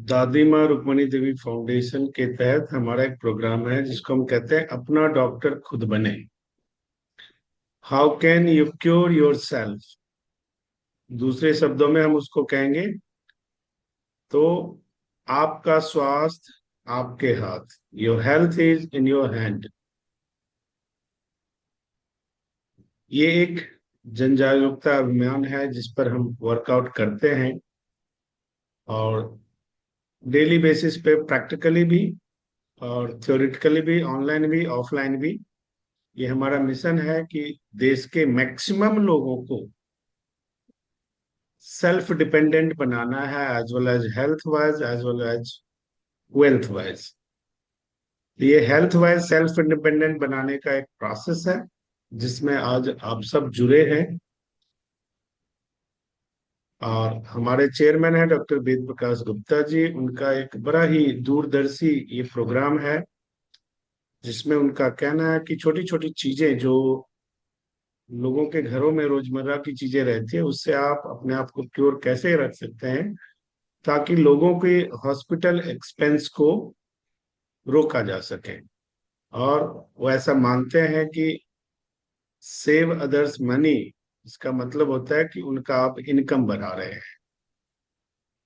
दादी माँ रुक्मणी देवी फाउंडेशन के तहत हमारा एक प्रोग्राम है जिसको हम कहते हैं अपना डॉक्टर खुद बने। How can you cure your self. दूसरे शब्दों में हम उसको कहेंगे तो आपका स्वास्थ्य आपके हाथ। Your health is in your hand. ये एक जन जागरूकता अभियान है जिस पर हम वर्कआउट करते हैं और डेली बेसिस पे प्रैक्टिकली भी और थ्योरेटिकली भी, ऑनलाइन भी ऑफलाइन भी। ये हमारा मिशन है कि देश के मैक्सिमम लोगों को सेल्फ डिपेंडेंट बनाना है, as well as health wise as well as wealth wise. ये हेल्थ वाइज सेल्फ इंडिपेंडेंट बनाने का एक प्रोसेस है जिसमें आज आप सब जुड़े हैं। और हमारे चेयरमैन है डॉक्टर वेद प्रकाश गुप्ता जी। उनका एक बड़ा ही दूरदर्शी ये प्रोग्राम है जिसमें उनका कहना है कि छोटी छोटी चीजें जो लोगों के घरों में रोजमर्रा की चीजें रहती है उससे आप अपने आप को क्योर कैसे रख सकते हैं ताकि लोगों के हॉस्पिटल एक्सपेंस को रोका जा सके। और वो ऐसा मानते हैं कि सेव अदर्स मनी, इसका मतलब होता है कि उनका आप इनकम बढ़ा रहे हैं।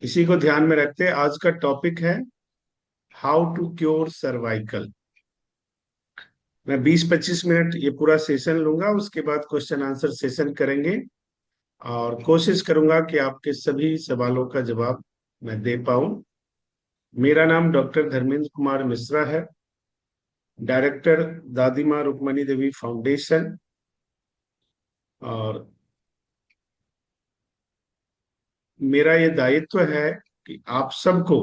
इसी को ध्यान में रखते आज का टॉपिक है हाउ टू क्योर सर्वाइकल। मैं 20-25 मिनट ये पूरा सेशन लूंगा, उसके बाद क्वेश्चन आंसर सेशन करेंगे और कोशिश करूंगा कि आपके सभी सवालों का जवाब मैं दे पाऊं। मेरा नाम डॉक्टर धर्मेंद्र कुमार मिश्रा है, डायरेक्टर दादी माँ रुक्मणी देवी फाउंडेशन। और मेरा ये दायित्व है कि आप सबको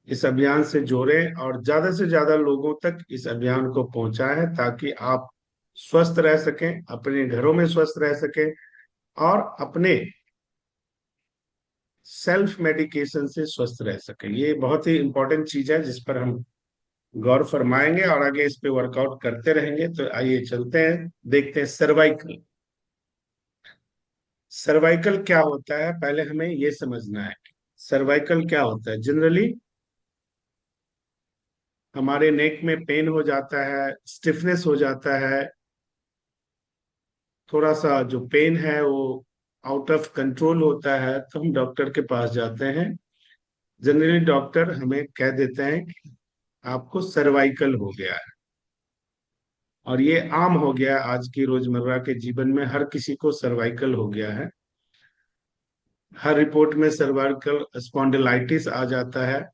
इस अभियान से जोड़ें और ज्यादा से ज्यादा लोगों तक इस अभियान को पहुंचाएं ताकि आप स्वस्थ रह सकें, अपने घरों में स्वस्थ रह सकें और अपने सेल्फ मेडिकेशन से स्वस्थ रह सकें। ये बहुत ही इंपॉर्टेंट चीज है जिस पर हम गौर फरमाएंगे और आगे इस पे वर्कआउट करते रहेंगे। तो आइए चलते हैं, देखते हैं सर्वाइकल। सर्वाइकल क्या होता है, पहले हमें ये समझना है। सर्वाइकल क्या होता है? जनरली हमारे नेक में पेन हो जाता है, स्टिफनेस हो जाता है, थोड़ा सा जो पेन है वो आउट ऑफ कंट्रोल होता है तो हम डॉक्टर के पास जाते हैं। जनरली डॉक्टर हमें कह देते हैं कि आपको सर्वाइकल हो गया है। और ये आम हो गया है, आज की रोजमर्रा के जीवन में हर किसी को सर्वाइकल हो गया है। हर रिपोर्ट में सर्वाइकल स्पॉन्डिलाइटिस आ जाता है।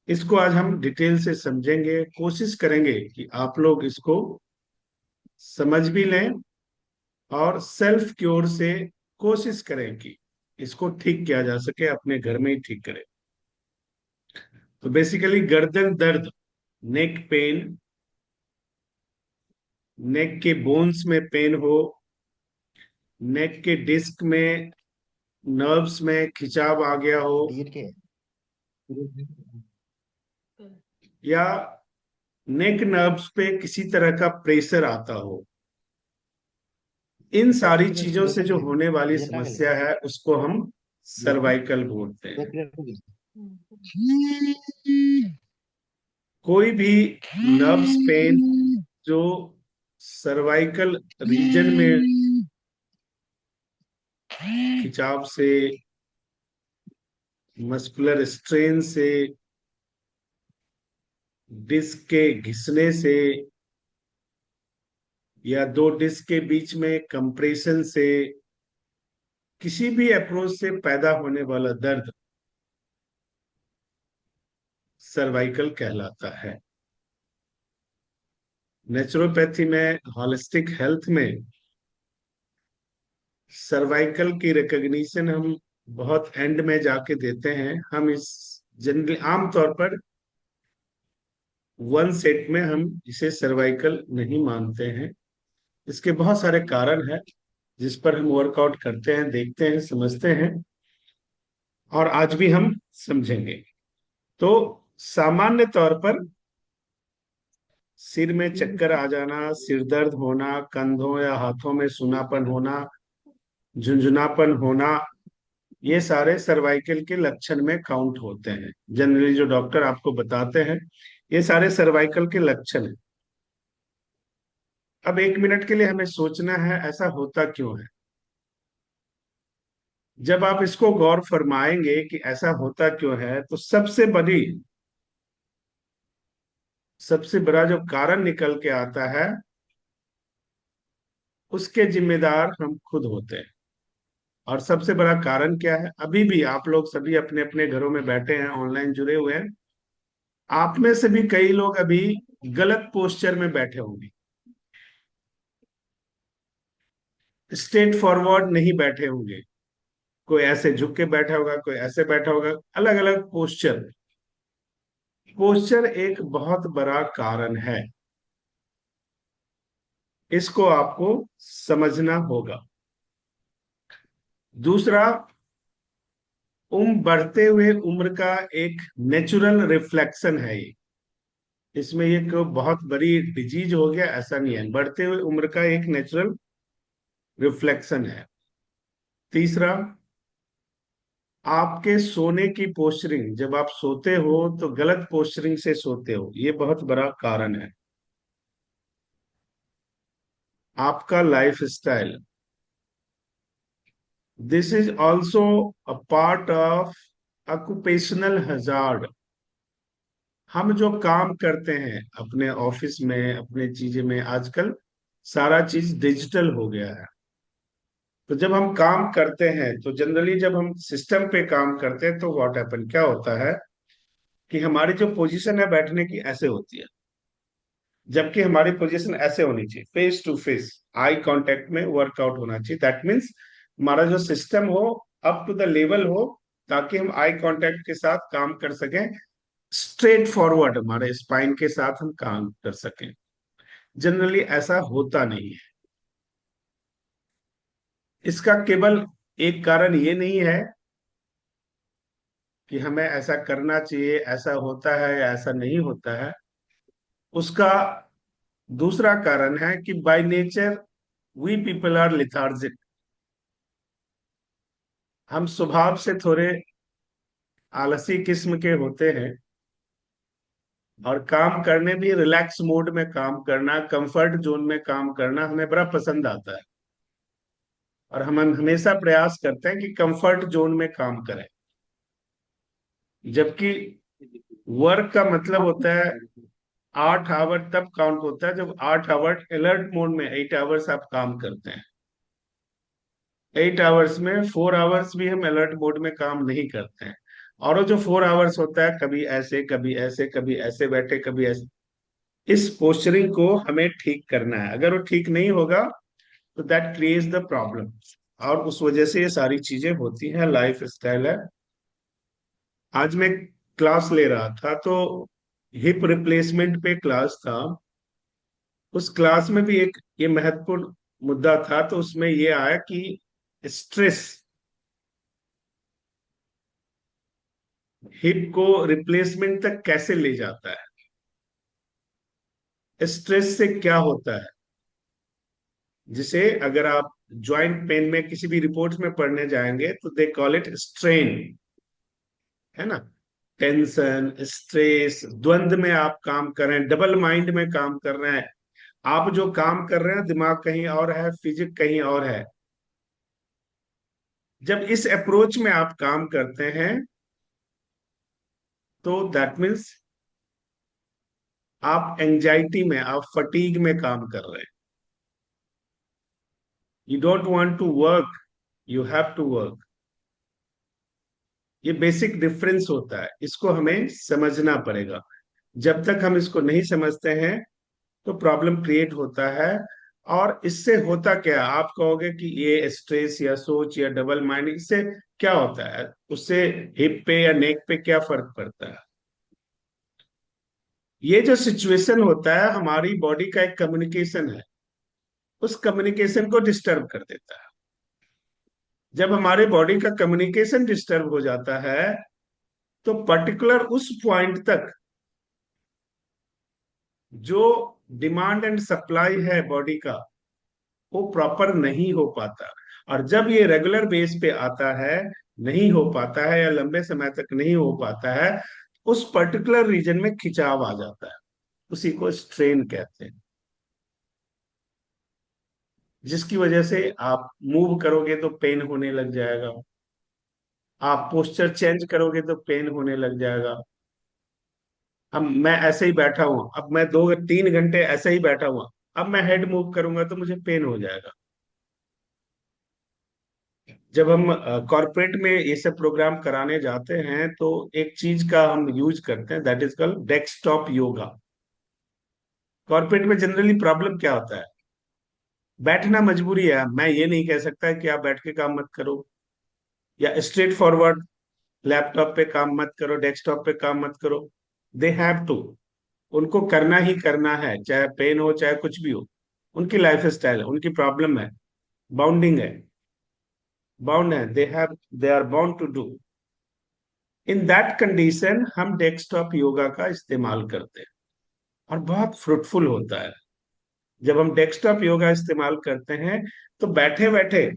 इसको आज हम डिटेल से समझेंगे, कोशिश करेंगे कि आप लोग इसको समझ भी लें और सेल्फ क्योर से कोशिश करें कि इसको ठीक किया जा सके, अपने घर में ही ठीक करें। तो बेसिकली गर्दन दर्द, नेक पेन, नेक के बोन्स में पेन हो, नेक के डिस्क में, नर्व्स में खिंचाव आ गया हो, या नेक नर्व्स पे किसी तरह का प्रेशर आता हो, इन सारी चीजों से जो होने वाली समस्या है उसको हम सर्वाइकल बोलते हैं। कोई भी नर्व्स पेन जो सर्वाइकल रीजन में खिंचाव से, मस्कुलर स्ट्रेन से, डिस्क के घिसने से, या दो डिस्क के बीच में कंप्रेशन से, किसी भी अप्रोच से पैदा होने वाला दर्द सर्वाइकल कहलाता है। नेचुरोपैथी में, हॉलिस्टिक हेल्थ में सर्वाइकल की रिकॉग्निशन हम बहुत एंड में जाके देते हैं। हम इस जनरली आमतौर पर वन सेट में हम इसे सर्वाइकल नहीं मानते हैं। इसके बहुत सारे कारण हैं जिस पर हम वर्कआउट करते हैं, देखते हैं, समझते हैं और आज भी हम समझेंगे। तो सामान्य तौर पर सिर में चक्कर आ जाना, सिर दर्द होना, कंधों या हाथों में सूनापन होना, झुंझुनापन होना, ये सारे सर्वाइकल के लक्षण में काउंट होते हैं। जनरली जो डॉक्टर आपको बताते हैं, ये सारे सर्वाइकल के लक्षण हैं। अब 1 मिनट के लिए हमें सोचना है ऐसा होता क्यों है। जब आप इसको गौर फरमाएंगे कि ऐसा होता क्यों है, तो सबसे बड़ा जो कारण निकल के आता है, उसके जिम्मेदार हम खुद होते हैं। और सबसे बड़ा कारण क्या है? अभी भी आप लोग सभी अपने अपने घरों में बैठे हैं, ऑनलाइन जुड़े हुए हैं। आप में से भी कई लोग अभी गलत पोस्चर में बैठे होंगे, स्ट्रेट फॉरवर्ड नहीं बैठे होंगे। कोई ऐसे झुक के बैठा होगा, कोई ऐसे बैठा होगा, अलग अलग पोस्चर। पोस्चर एक बहुत बड़ा कारण है, इसको आपको समझना होगा। दूसरा, बढ़ते हुए उम्र का एक नेचुरल रिफ्लेक्शन है ये। इसमें ये कोई बहुत बड़ी डिजीज हो गया ऐसा नहीं है, बढ़ते हुए उम्र का एक नेचुरल रिफ्लेक्शन है। तीसरा, आपके सोने की पोस्चरिंग, जब आप सोते हो तो गलत पोस्चरिंग से सोते हो, ये बहुत बड़ा कारण है। आपका life style, this is also a part of occupational hazard. हम जो काम करते हैं अपने ऑफिस में, अपने चीजें में, आजकल सारा चीज डिजिटल हो गया है। तो जब हम काम करते हैं, तो जनरली जब हम सिस्टम पे काम करते हैं, तो व्हाट हैपन, क्या होता है कि हमारी जो पोजीशन है बैठने की, ऐसे होती है। जबकि हमारी पोजीशन ऐसे होनी चाहिए, face to face, eye contact में वर्कआउट होना चाहिए। दैट मीन्स हमारा जो सिस्टम हो, अप टू द लेवल हो, ताकि हम आई कांटेक्ट के साथ काम कर सकें, स्ट्रेट फॉरवर्ड हमारे स्पाइन के साथ हम काम कर सकें। जनरली ऐसा होता नहीं है। इसका केवल एक कारण ये नहीं है कि हमें ऐसा करना चाहिए, ऐसा होता है या ऐसा नहीं होता है। उसका दूसरा कारण है कि by nature we people are lethargic. हम स्वभाव से थोड़े आलसी किस्म के होते हैं, और काम करने भी रिलैक्स मोड में काम करना, कंफर्ट जोन में काम करना हमें बड़ा पसंद आता है। और हम हमेशा प्रयास करते हैं कि कंफर्ट जोन में काम करें। जबकि वर्क का मतलब होता है 8 आवर तब काउंट होता है जब 8 आवर अलर्ट मोड में, 8 आवर्स आप काम करते हैं। 8 आवर्स में 4 आवर्स भी हम अलर्ट मोड में काम नहीं करते हैं। और वो जो 4 आवर्स होता है, कभी ऐसे कभी ऐसे कभी ऐसे बैठे कभी ऐसे, इस पोस्चरिंग को हमें ठीक करना है। अगर वो ठीक नहीं होगा, तो दैट क्रिएट्स द प्रॉब्लम। और उस वजह से ये सारी चीजें होती हैं, लाइफ स्टाइल है। आज मैं क्लास ले रहा था, तो हिप रिप्लेसमेंट पे क्लास था। उस क्लास में भी एक ये महत्वपूर्ण मुद्दा था, तो उसमें ये आया कि स्ट्रेस हिप को रिप्लेसमेंट तक कैसे ले जाता है। स्ट्रेस से क्या होता है, जिसे अगर आप जॉइंट पेन में किसी भी रिपोर्ट में पढ़ने जाएंगे, तो दे कॉल इट स्ट्रेन, है ना। टेंशन, स्ट्रेस, द्वंद में आप काम कर रहे हैं, डबल माइंड में काम कर रहे हैं। आप जो काम कर रहे हैं, दिमाग कहीं और है, फिजिक कहीं और है। जब इस अप्रोच में आप काम करते हैं, तो दैट मीन्स आप एंजाइटी में, आप फटीग में काम कर रहे हैं। You don't want to work, you have to work. ये बेसिक डिफरेंस होता है, इसको हमें समझना पड़ेगा। जब तक हम इसको नहीं समझते हैं, तो प्रॉब्लम क्रिएट होता है। और इससे होता क्या है, आप कहोगे कि ये स्ट्रेस या सोच या डबल माइंडिंग से क्या होता है, उससे हिप पे या नेक पे क्या फर्क पड़ता है। ये जो सिचुएशन होता है, हमारी बॉडी का एक कम्युनिकेशन है, उस कम्युनिकेशन को डिस्टर्ब कर देता है। जब हमारे बॉडी का कम्युनिकेशन डिस्टर्ब हो जाता है, तो पर्टिकुलर उस पॉइंट तक जो डिमांड एंड सप्लाई है बॉडी का, वो प्रॉपर नहीं हो पाता। और जब ये रेगुलर बेस पे आता है, नहीं हो पाता है या लंबे समय तक नहीं हो पाता है, उस पर्टिकुलर रीजन में खिंचाव आ जाता है, उसी को स्ट्रेन कहते हैं। जिसकी वजह से आप मूव करोगे तो पेन होने लग जाएगा, आप पोस्चर चेंज करोगे तो पेन होने लग जाएगा। अब मैं ऐसे ही बैठा हूँ, अब मैं 2 3 घंटे ऐसे ही बैठा हुआ, अब मैं हेड मूव करूंगा तो मुझे पेन हो जाएगा। जब हम कॉर्पोरेट में ये सब प्रोग्राम कराने जाते हैं तो एक चीज का हम यूज करते हैं, that is called desktop yoga. Corporate में जनरली प्रॉब्लम क्या होता है? बैठना मजबूरी है, मैं ये नहीं कह सकता कि आप बैठ के काम मत करो, या स्ट्रेट फॉरवर्ड लैपटॉप पे काम मत करो, डेस्कटॉप पे काम मत करो। दे हैव टू, उनको करना ही करना है, चाहे पेन हो चाहे कुछ भी हो। उनकी लाइफ स्टाइल है, उनकी प्रॉब्लम है, बाउंडिंग है, बाउंड है, they are bound to do. In that condition हम डेस्कटॉप योगा का इस्तेमाल करते हैं, और बहुत फ्रूटफुल होता है। जब हम डेस्कटॉप योगा इस्तेमाल करते हैं तो बैठे बैठे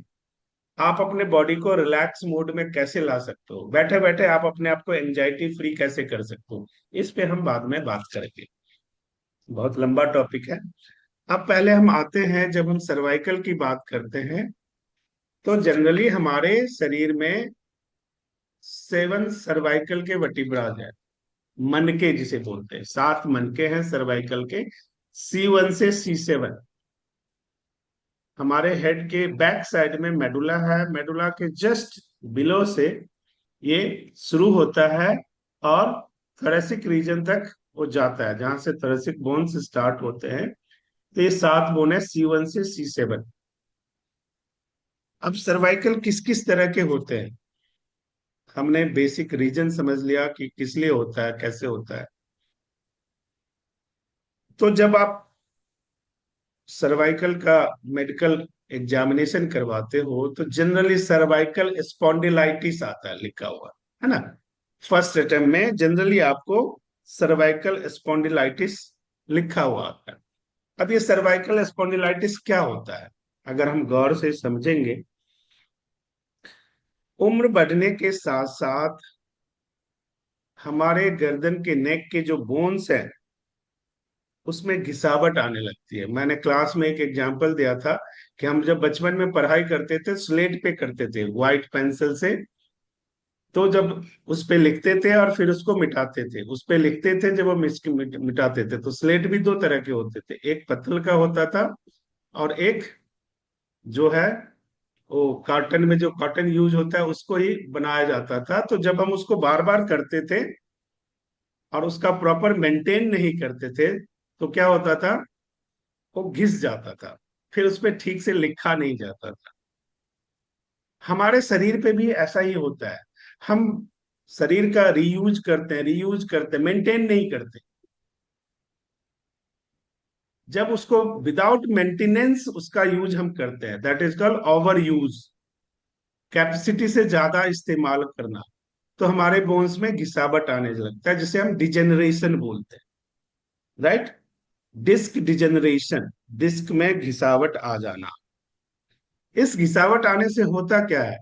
आप अपने बॉडी को रिलैक्स मोड में कैसे ला सकते हो, बैठे बैठे आप अपने आप को एंजाइटी फ्री कैसे कर सकते हो, इस पे हम बाद में बात करेंगे। बहुत लंबा टॉपिक है। अब पहले हम आते हैं, जब हम सर्वाइकल की बात करते हैं तो जनरली हमारे शरीर में 7 सर्वाइकल के वर्टिब्राज हैं, मनके जिसे बोलते हैं, 7 मनके हैं सर्वाइकल के, C1 से C7। हमारे हेड के बैक साइड में मेडुला है, मेडुला के जस्ट बिलो से ये शुरू होता है और थोरेसिक रीजन तक वो जाता है, जहां से थोरेसिक बोन्स स्टार्ट होते हैं। तो ये 7 बोन है, C1 से C7। अब सर्वाइकल किस किस तरह के होते हैं, हमने बेसिक रीजन समझ लिया कि किस लिए होता है, कैसे होता है। तो जब आप सर्वाइकल का मेडिकल एग्जामिनेशन करवाते हो तो जनरली सर्वाइकल स्पॉन्डिलाइटिस आता है लिखा हुआ, है ना? फर्स्ट अटेम्प्ट में जनरली आपको सर्वाइकल स्पॉन्डिलाइटिस लिखा हुआ आता है। अब ये सर्वाइकल स्पॉन्डिलाइटिस क्या होता है, अगर हम गौर से समझेंगे, उम्र बढ़ने के साथ साथ हमारे गर्दन के नेक के जो बोन्स हैं उसमें घिसावट आने लगती है। मैंने क्लास में एक एग्जांपल दिया था कि हम जब बचपन में पढ़ाई करते थे स्लेट पे करते थे व्हाइट पेंसिल से, तो जब उस पे लिखते थे और फिर उसको मिटाते थे, उस पे लिखते थे जब हम इसकी मिटाते थे, तो स्लेट भी 2 तरह के होते थे, एक पत्तल का होता था और एक जो है वो कार्टन में जो कॉटन यूज होता है उसको ही बनाया जाता था। तो जब हम उसको बार बार करते थे और उसका प्रॉपर मेंटेन नहीं करते थे तो क्या होता था, वो घिस जाता था, फिर उस पर ठीक से लिखा नहीं जाता था। हमारे शरीर पे भी ऐसा ही होता है, हम शरीर का रीयूज करते हैं, मेंटेन नहीं करते। जब उसको विदाउट मेंटेनेंस उसका यूज हम करते हैं, that is called over use, capacity से ज्यादा इस्तेमाल करना, तो हमारे बोन्स में घिसावट आने लगता है, जिसे हम डिजेनरेशन बोलते हैं, राइट? डिस्क डिजेनरेशन, डिस्क में घिसावट आ जाना। इस घिसावट आने से होता क्या है,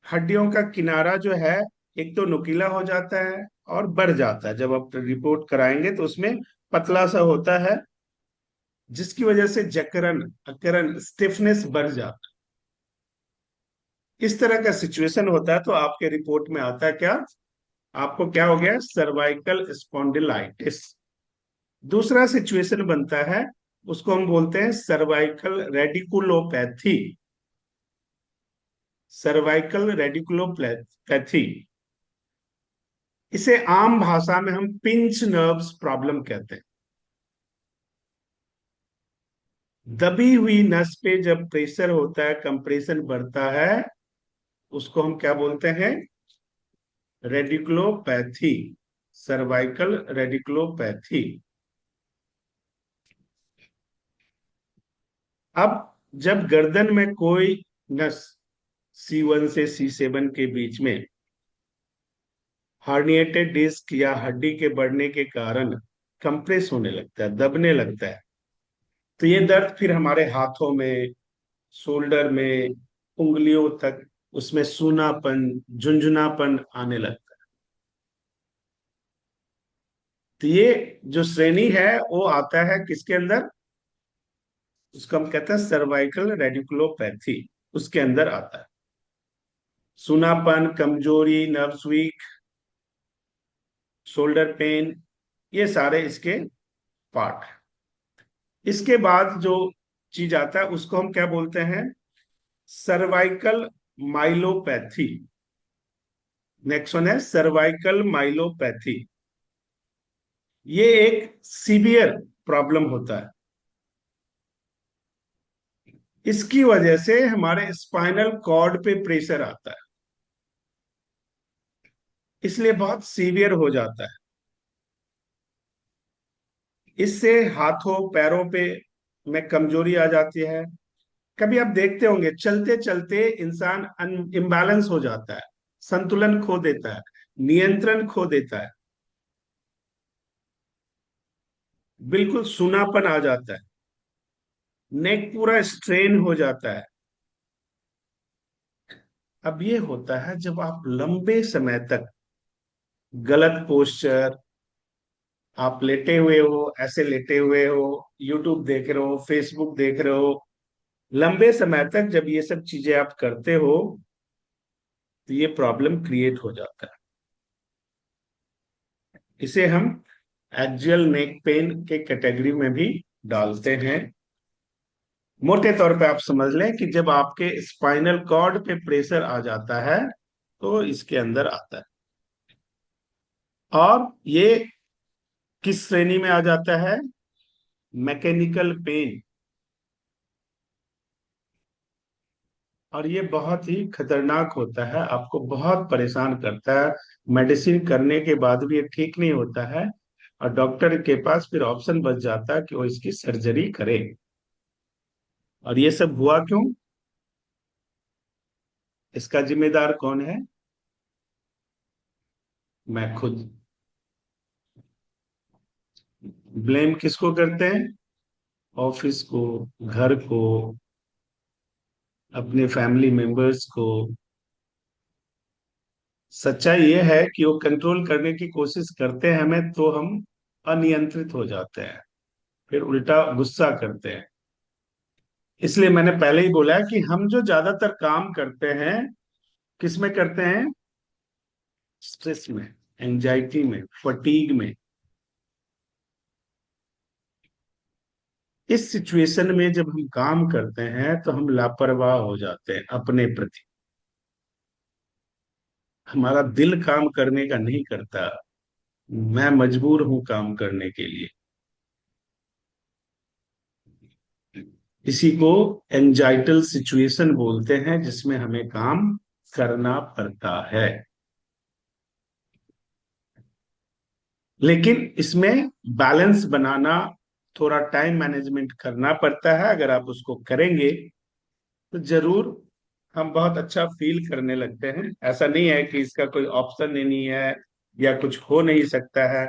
हड्डियों का किनारा जो है एक तो नुकीला हो जाता है और बढ़ जाता है, जब आप रिपोर्ट कराएंगे तो उसमें पतला सा होता है, जिसकी वजह से जकड़न अकड़न स्टिफनेस बढ़ जाता है। इस तरह का सिचुएशन होता है तो आपके रिपोर्ट में आता है क्या, आपको क्या हो गया, सर्वाइकल स्पॉन्डिलाइटिस। दूसरा सिचुएशन बनता है, उसको हम बोलते हैं सर्वाइकल रेडिकुलोपैथी, सर्वाइकल रेडिकुलोपैथी। इसे आम भाषा में हम पिंच नर्व्स प्रॉब्लम कहते हैं। दबी हुई नस पे जब प्रेशर होता है, कंप्रेशन बढ़ता है, उसको हम क्या बोलते हैं, रेडिकुलोपैथी, सर्वाइकल रेडिकुलोपैथी। अब जब गर्दन में कोई नस C1 से C7 के बीच में हर्निएटेड डिस्क या हड्डी के बढ़ने के कारण कंप्रेस होने लगता है, दबने लगता है, तो ये दर्द फिर हमारे हाथों में, शोल्डर में, उंगलियों तक उसमें सूनापन, झुंझुनापन आने लगता है। तो ये जो श्रेणी है वो आता है किसके अंदर? उसको हम कहते हैं सर्वाइकल रेडिकुलोपैथी, उसके अंदर आता है। सूनापन, कमजोरी, नर्व्स वीक, शोल्डर पेन, ये सारे इसके पार्ट हैं। इसके बाद जो चीज आता है उसको हम क्या बोलते हैं? Cervical myelopathy. नेक्स्ट वन है सर्वाइकल माइलोपैथी। ये एक सीवियर प्रॉब्लम होता है। इसकी वजह से हमारे स्पाइनल कॉर्ड पे प्रेशर आता है, इसलिए बहुत सीवियर हो जाता है। इससे हाथों पैरों पे में कमजोरी आ जाती है। कभी आप देखते होंगे चलते चलते इंसान इम्बैलेंस हो जाता है, संतुलन खो देता है, नियंत्रण खो देता है, बिल्कुल सूनापन आ जाता है, नेक पूरा स्ट्रेन हो जाता है। अब ये होता है जब आप लंबे समय तक गलत पोस्चर, आप लेटे हुए हो, ऐसे लेटे हुए हो, यूट्यूब देख रहे हो, फेसबुक देख रहे हो, लंबे समय तक जब ये सब चीजें आप करते हो तो ये प्रॉब्लम क्रिएट हो जाता है। इसे हम एक्सियल नेक पेन के कैटेगरी में भी डालते हैं। मोटे तौर पे आप समझ लें कि जब आपके स्पाइनल कॉर्ड पे प्रेशर आ जाता है तो इसके अंदर आता है। और ये किस श्रेणी में आ जाता है? Mechanical pain. और ये बहुत ही खतरनाक होता है, आपको बहुत परेशान करता है। मेडिसिन करने के बाद भी ये ठीक नहीं होता है, और डॉक्टर के पास फिर ऑप्शन बच जाता है कि वो इसकी सर्जरी करे। और ये सब हुआ क्यों? इसका जिम्मेदार कौन है? मैं खुद। ब्लेम किसको करते हैं? ऑफिस को, घर को, अपने फैमिली मेंबर्स को। सच्चाई ये है कि वो कंट्रोल करने की कोशिश करते हैं हमें, तो हम अनियंत्रित हो जाते हैं, फिर उल्टा गुस्सा करते हैं। इसलिए मैंने पहले ही बोला है कि हम जो ज्यादातर काम करते हैं किस में करते हैं? स्ट्रेस में, एंजाइटी में, फटीग में। इस सिचुएशन में जब हम काम करते हैं तो हम लापरवाह हो जाते हैं अपने प्रति। हमारा दिल काम करने का नहीं करता, मैं मजबूर हूं काम करने के लिए। इसी को एंजाइटल सिचुएशन बोलते हैं, जिसमें हमें काम करना पड़ता है। लेकिन इसमें बैलेंस बनाना, थोड़ा टाइम मैनेजमेंट करना पड़ता है। अगर आप उसको करेंगे तो जरूर हम बहुत अच्छा फील करने लगते हैं। ऐसा नहीं है कि इसका कोई ऑप्शन ही नहीं है या कुछ हो नहीं सकता है।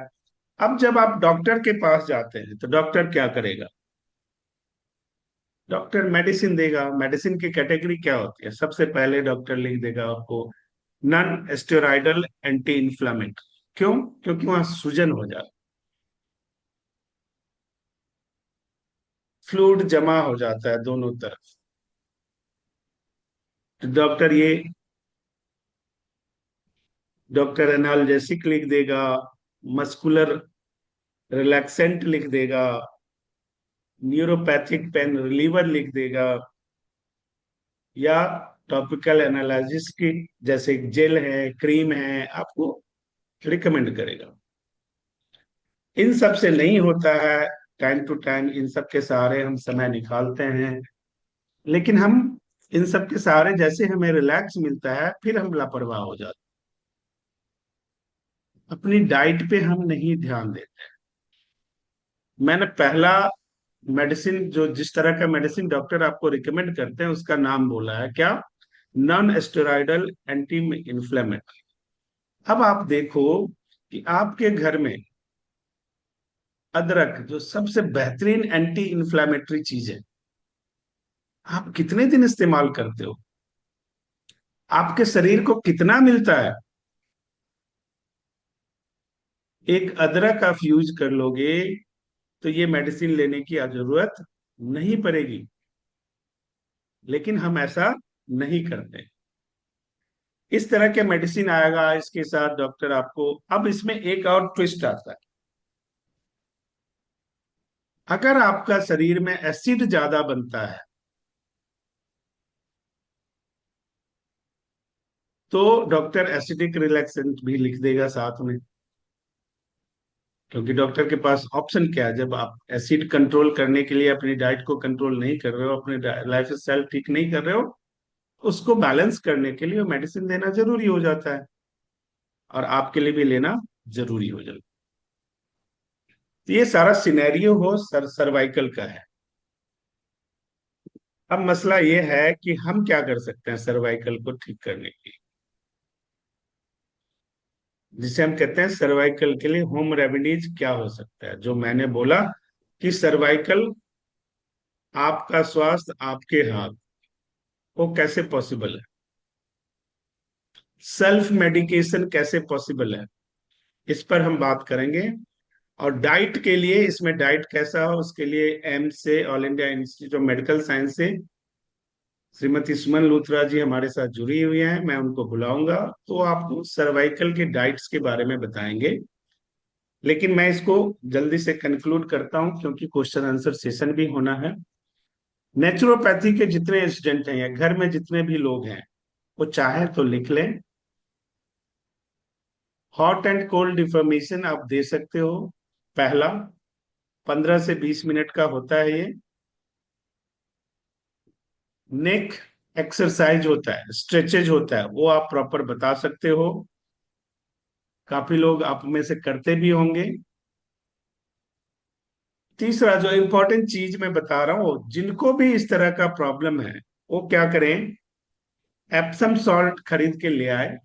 अब जब आप डॉक्टर के पास जाते हैं तो डॉक्टर क्या करेगा? डॉक्टर मेडिसिन देगा। मेडिसिन की कैटेगरी क्या होती है? सबसे पहले डॉक्टर लिख देगा आपको नॉन स्टेरॉइडल एंटी इन्फ्लामेटरी। क्यों? क्योंकि वहां सूजन हो जाता, फ्लूइड जमा हो जाता है दोनों तरफ। तो डॉक्टर एनाल्जेसिक लिख देगा, मस्कुलर रिलैक्सेंट लिख देगा, न्यूरोपैथिक पेन रिलीवर लिख देगा, या टॉपिकल एनालिसिस की जैसे जेल है, क्रीम है, आपको रिकमेंड करेगा। इन सब से नहीं होता है, टाइम टू टाइम इन सब के सहारे हम समय निकालते हैं, लेकिन हम इन सब के सहारे जैसे हमें रिलैक्स मिलता है फिर हम लापरवाह हो जाते हैं। अपनी डाइट पे हम नहीं ध्यान देते। मैंने पहला मेडिसिन, जो जिस तरह का मेडिसिन डॉक्टर आपको रिकमेंड करते हैं उसका नाम बोला है क्या? Non steroidal anti inflammatory. अब आप देखो कि आपके घर में अदरक, जो सबसे बेहतरीन एंटी इन्फ्लेमेटरी चीज है, आप कितने दिन इस्तेमाल करते हो? आपके शरीर को कितना मिलता है? एक अदरक आप यूज कर लोगे तो ये मेडिसिन लेने की जरूरत नहीं पड़ेगी, लेकिन हम ऐसा नहीं करते। इस तरह के मेडिसिन आएगा, इसके साथ डॉक्टर आपको, अब इसमें एक और ट्विस्ट आता है। अगर आपका शरीर में एसिड ज्यादा बनता है तो डॉक्टर एसिडिक रिलैक्सेंट भी लिख देगा साथ में। क्योंकि डॉक्टर के पास ऑप्शन क्या है, जब आप एसिड कंट्रोल करने के लिए अपनी डाइट को कंट्रोल नहीं कर रहे हो, अपने लाइफ स्टाइल ठीक नहीं कर रहे हो, उसको बैलेंस करने के लिए मेडिसिन लेना जरूरी हो जाता है, और आपके लिए भी लेना जरूरी हो जाता है। तो ये सारा सिनेरियो हो सर्वाइकल का है। अब मसला ये है कि हम क्या कर सकते हैं सर्वाइकल को ठीक करने के लिए, जिसे हम कहते हैं सर्वाइकल के लिए होम रेमेडीज क्या हो सकता है। जो मैंने बोला कि सर्वाइकल, आपका स्वास्थ्य आपके हाथ, वो कैसे पॉसिबल है? सेल्फ मेडिकेशन कैसे पॉसिबल है, इस पर हम बात करेंगे। और डाइट के लिए, इसमें डाइट कैसा हो उसके लिए एम्स से, all India institute of medical science से श्रीमती सुमन लूथरा जी हमारे साथ जुड़ी हुई हैं, मैं उनको बुलाऊंगा तो आपको सर्वाइकल के डाइट्स के बारे में बताएंगे। लेकिन मैं इसको जल्दी से कंक्लूड करता हूं क्योंकि क्वेश्चन आंसर सेशन भी होना है। नेचुरोपैथी के जितने स्टूडेंट हैं या घर में जितने भी लोग हैं, वो चाहे तो लिख लें। हॉट एंड कोल्ड डिफॉर्मेशन आप दे सकते हो। पहला 15 से 20 मिनट का होता है ये। नेक एक्सरसाइज होता है, स्ट्रेचेज होता है, वो आप प्रॉपर बता सकते हो। काफी लोग आप में से करते भी होंगे। तीसरा जो इंपॉर्टेंट चीज मैं बता रहा हूं, जिनको भी इस तरह का प्रॉब्लम है वो क्या करें, एप्सम सॉल्ट खरीद के ले आए।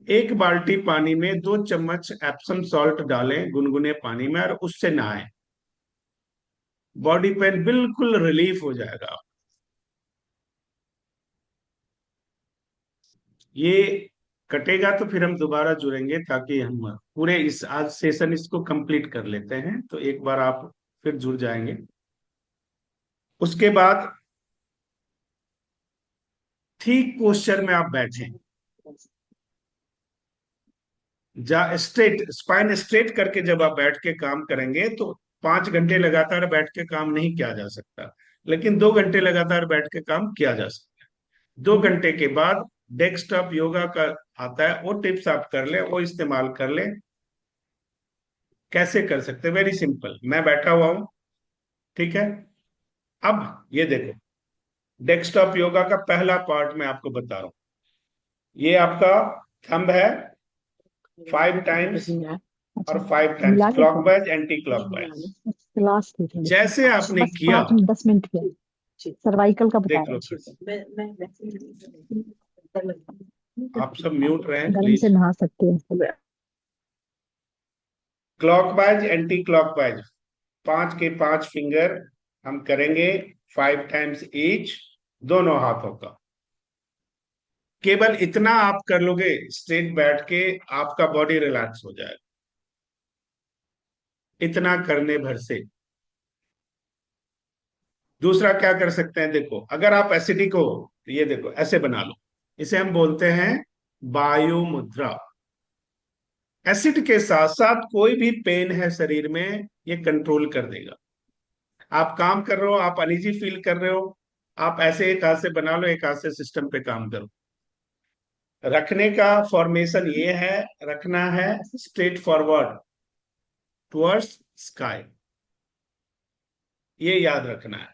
1 बाल्टी पानी में 2 चम्मच एप्सम सॉल्ट डालें गुनगुने पानी में, और उससे नहाएं। बॉडी पेन बिल्कुल रिलीफ हो जाएगा। ये कटेगा तो फिर हम दोबारा जुड़ेंगे, ताकि हम पूरे इस आज सेशन इसको कंप्लीट कर लेते हैं, तो एक बार आप फिर जुड़ जाएंगे। उसके बाद ठीक पोस्चर में आप बैठें, जा स्ट्रेट स्पाइन स्ट्रेट करके जब आप बैठ के काम करेंगे तो 5 घंटे लगातार बैठ के काम नहीं किया जा सकता, लेकिन 2 घंटे लगातार बैठ के काम किया जा सकता है। 2 घंटे के बाद डेस्कटॉप योगा का आता है, वो टिप्स आप कर ले, वो इस्तेमाल कर ले। कैसे कर सकते, वेरी सिंपल, मैं बैठा हुआ हूं, ठीक है। अब ये देखो, डेस्कटॉप योगा का पहला पार्ट मैं आपको बता रहा हूं। ये आपका थंब है, 5 टाइम्स और 5 times clockwise anti clockwise. Class थी थोड़ी सी। जैसे आपने बस किया, 5 10 मिनट की सर्वाइकल का बता देख रहे लो फिर से। आप सब म्यूट रहे हैं, गर्म से प्लीज। नहा सकते हैं। क्लॉकवाइज एंटी क्लॉकवाइज, 5 के 5 फिंगर हम करेंगे, 5 टाइम्स ईच, दोनों हाथों का। केवल इतना आप कर लोगे स्ट्रेट बैठ के, आपका बॉडी रिलैक्स हो जाएगा इतना करने भर से। दूसरा क्या कर सकते हैं, देखो अगर आप एसिडिक हो तो ये देखो ऐसे बना लो, इसे हम बोलते हैं वायु मुद्रा। एसिड के साथ साथ कोई भी पेन है शरीर में, ये कंट्रोल कर देगा। आप काम कर रहे हो, आप अनइजी फील कर रहे हो, आप ऐसे एक हाथ से बना लो, एक हाथ से सिस्टम पे काम करो। रखने का फॉर्मेशन ये है, रखना है स्ट्रेट फॉरवर्ड टुवर्ड्स स्काई, ये याद रखना है।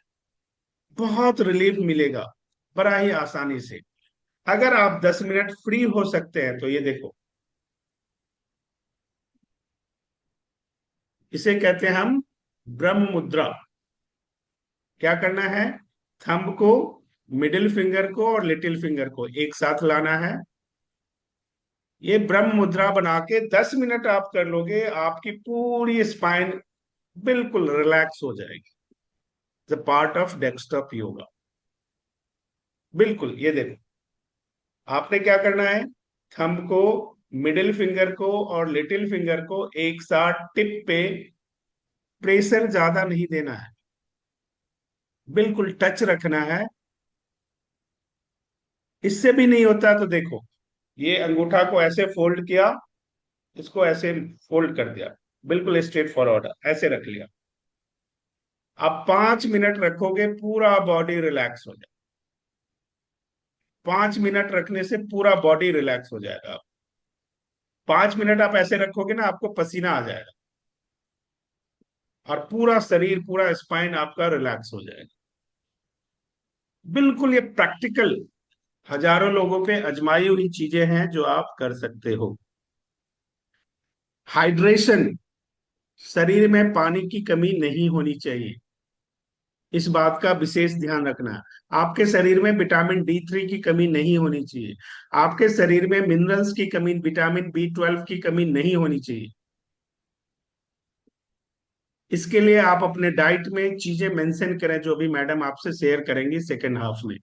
बहुत रिलीफ मिलेगा बड़ा ही आसानी से। अगर आप 10 मिनट फ्री हो सकते हैं तो ये देखो, इसे कहते हैं हम ब्रह्म मुद्रा। क्या करना है, थंब को, मिडिल फिंगर को और लिटिल फिंगर को एक साथ लाना है। ये ब्रह्म मुद्रा बना के 10 मिनट आप कर लोगे, आपकी पूरी स्पाइन बिल्कुल रिलैक्स हो जाएगी। The part of desktop yoga. बिल्कुल, ये देखो, आपने क्या करना है, थंब को, मिडिल फिंगर को और लिटिल फिंगर को एक साथ टिप पे, प्रेशर ज्यादा नहीं देना है, बिल्कुल टच रखना है। इससे भी नहीं होता तो देखो, ये अंगूठा को ऐसे फोल्ड किया, इसको ऐसे फोल्ड कर दिया, बिल्कुल स्ट्रेट फॉरवर्ड ऐसे रख लिया। आप 5 मिनट रखोगे, पूरा बॉडी रिलैक्स हो जाए। 5 मिनट रखने से पूरा बॉडी रिलैक्स हो जाएगा। 5 मिनट आप ऐसे रखोगे ना, आपको पसीना आ जाएगा और पूरा शरीर, पूरा स्पाइन आपका रिलैक्स हो जाएगा। बिल्कुल ये प्रैक्टिकल, हजारों लोगों पे आजमाई हुई चीजें हैं जो आप कर सकते हो। हाइड्रेशन, शरीर में पानी की कमी नहीं होनी चाहिए, इस बात का विशेष ध्यान रखना। आपके शरीर में विटामिन D3 की कमी नहीं होनी चाहिए, आपके शरीर में मिनरल्स की कमी, विटामिन B12 की कमी नहीं होनी चाहिए। इसके लिए आप अपने डाइट में चीजें मेंशन करें, जो भी मैडम आपसे शेयर करेंगी सेकेंड हाफ में।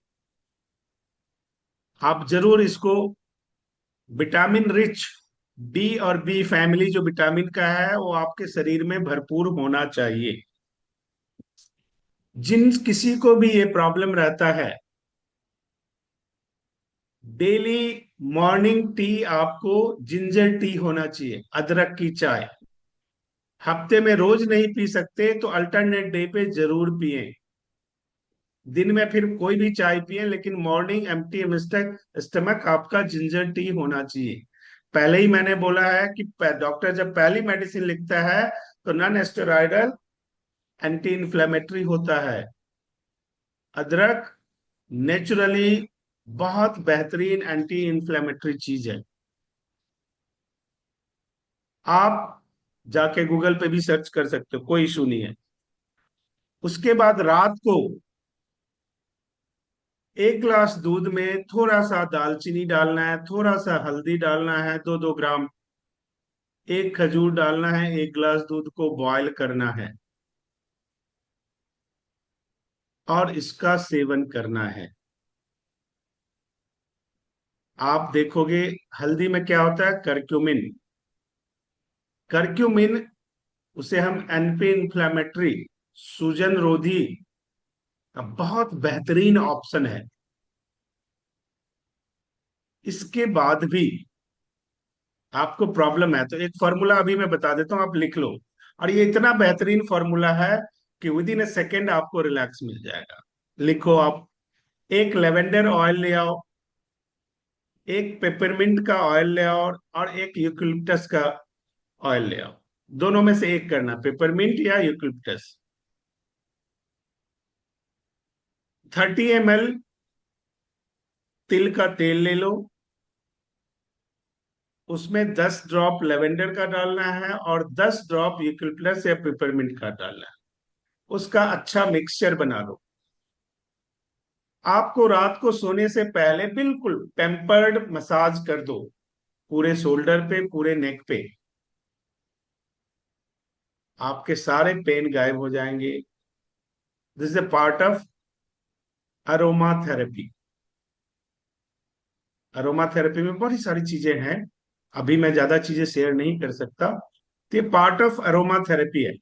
आप जरूर इसको, विटामिन रिच, D और B फैमिली जो विटामिन का है वो आपके शरीर में भरपूर होना चाहिए। जिन किसी को भी ये प्रॉब्लम रहता है, डेली मॉर्निंग टी आपको जिंजर टी होना चाहिए, अदरक की चाय। हफ्ते में रोज नहीं पी सकते तो अल्टरनेट डे पे जरूर पिए। दिन में फिर कोई भी चाय पिए, लेकिन मॉर्निंग एम्प्टी स्टमक आपका जिंजर टी होना चाहिए। पहले ही मैंने बोला है कि डॉक्टर जब पहली मेडिसिन लिखता है तो नॉन स्टेरॉयडल एंटी इन्फ्लेमेटरी होता है। अदरक नेचुरली बहुत बेहतरीन एंटी इन्फ्लेमेटरी चीज है। आप जाके गूगल पे भी सर्च कर सकते हो, कोई इशू नहीं है। उसके बाद रात को 1 गिलास दूध में थोड़ा सा दालचीनी डालना है, थोड़ा सा हल्दी डालना है, 2-2 ग्राम, एक खजूर डालना है, 1 गिलास दूध को बॉयल करना है और इसका सेवन करना है। आप देखोगे हल्दी में क्या होता है, करक्यूमिन। करक्यूमिन, उसे हम एंटी इंफ्लेमेटरी, सूजन रोधी का बहुत बेहतरीन ऑप्शन है। इसके बाद भी आपको प्रॉब्लम है तो एक फॉर्मूला अभी मैं बता देता हूं, आप लिख लो। और ये इतना बेहतरीन फॉर्मूला है कि विद इन ए सेकेंड आपको रिलैक्स मिल जाएगा। लिखो आप, एक लेवेंडर ऑयल ले आओ, एक पेपरमिंट का ऑयल ले आओ और एक यूकलिप्टस का ऑयल ले आओ। दोनों में से एक करना, पेपरमिंट या यूकलिप्टस। 30 ml तिल का तेल ले लो, उसमें 10 ड्रॉप लेवेंडर का डालना है और 10 ड्रॉप यूकलिप्टस या पेपरमिंट का डालना है। उसका अच्छा मिक्सचर बना लो। आपको रात को सोने से पहले बिल्कुल टेम्पर्ड मसाज कर दो, पूरे शोल्डर पे, पूरे नेक पे। आपके सारे पेन गायब हो जाएंगे। This is a part of aroma therapy. Aroma therapy में बहुत सारी चीजें हैं, अभी मैं ज्यादा चीजें शेयर नहीं कर सकता। तो ये पार्ट ऑफ अरोमा थेरेपी है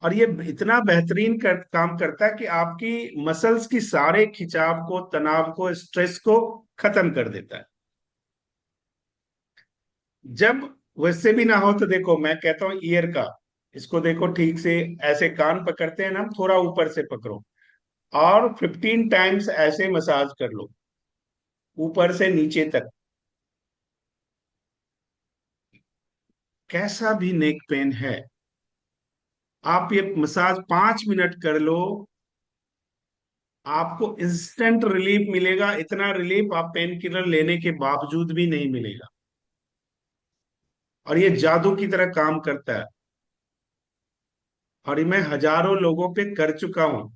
और ये इतना बेहतरीन काम करता है कि आपकी मसल्स की सारे खिंचाव को, तनाव को, स्ट्रेस को खत्म कर देता है। जब वैसे भी ना हो तो देखो, मैं कहता हूं ईयर का, इसको देखो ठीक से, ऐसे कान पकड़ते हैं ना, थोड़ा ऊपर से पकड़ो और 15 टाइम्स ऐसे मसाज कर लो, ऊपर से नीचे तक। कैसा भी नेक पेन है, आप ये मसाज 5 मिनट कर लो, आपको इंस्टेंट रिलीफ मिलेगा। इतना रिलीफ आप पेन किलर लेने के बावजूद भी नहीं मिलेगा, और ये जादू की तरह काम करता है। और ये मैं हजारों लोगों पे कर चुका हूं,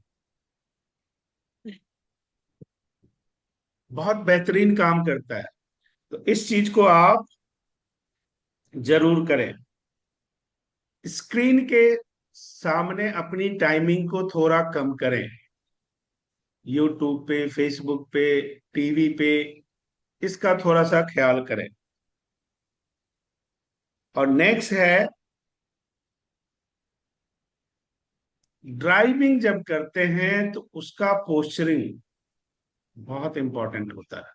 बहुत बेहतरीन काम करता है। तो इस चीज को आप जरूर करें। स्क्रीन के सामने अपनी टाइमिंग को थोड़ा कम करें, यूट्यूब पे, फेसबुक पे, टीवी पे। इसका थोड़ा सा ख्याल करें। और नेक्स्ट है, ड्राइविंग जब करते हैं तो उसका पोस्चरिंग बहुत इंपॉर्टेंट होता है।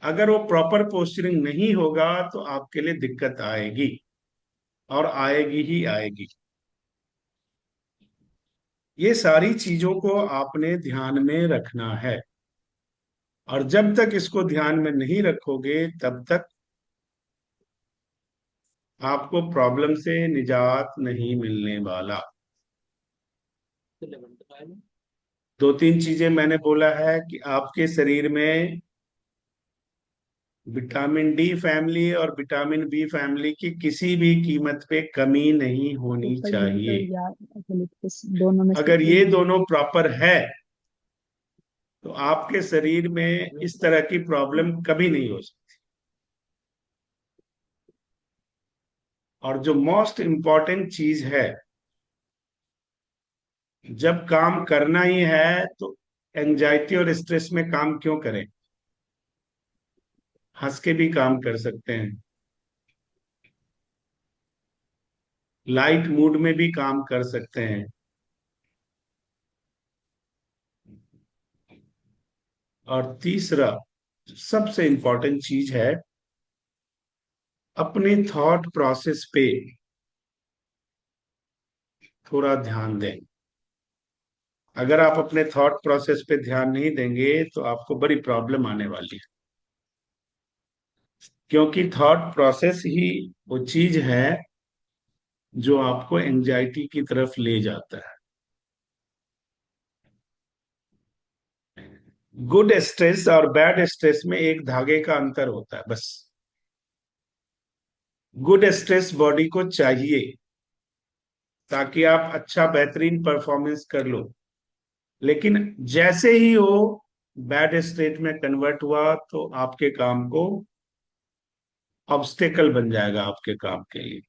अगर वो प्रॉपर पोस्चरिंग नहीं होगा तो आपके लिए दिक्कत आएगी, और आएगी ही आएगी। ये सारी चीजों को आपने ध्यान में रखना है, और जब तक इसको ध्यान में नहीं रखोगे तब तक आपको प्रॉब्लम से निजात नहीं मिलने वाला। दो तीन चीजें मैंने बोला है कि आपके शरीर में विटामिन डी फैमिली और विटामिन बी फैमिली की किसी भी कीमत पे कमी नहीं होनी चाहिए। दोनों में से अगर ये कोई दोनों प्रॉपर है तो आपके शरीर में इस तरह की प्रॉब्लम कभी नहीं हो सकती। और जो मोस्ट इम्पॉर्टेंट चीज है, जब काम करना ही है तो एंजाइटी और स्ट्रेस में काम क्यों करें? हंस के भी काम कर सकते हैं, लाइट मूड में भी काम कर सकते हैं। और तीसरा, सबसे इंपॉर्टेंट चीज है, अपने थॉट प्रोसेस पे थोड़ा ध्यान दें। अगर आप अपने थॉट प्रोसेस पे ध्यान नहीं देंगे तो आपको बड़ी प्रॉब्लम आने वाली है, क्योंकि थॉट प्रोसेस ही वो चीज है जो आपको एंजाइटी की तरफ ले जाता है। गुड स्ट्रेस और बैड स्ट्रेस में एक धागे का अंतर होता है बस। गुड स्ट्रेस बॉडी को चाहिए ताकि आप अच्छा बेहतरीन परफॉर्मेंस कर लो, लेकिन जैसे ही वो बैड स्टेट में कन्वर्ट हुआ तो आपके काम को ऑब्स्टेकल बन जाएगा आपके काम के लिए।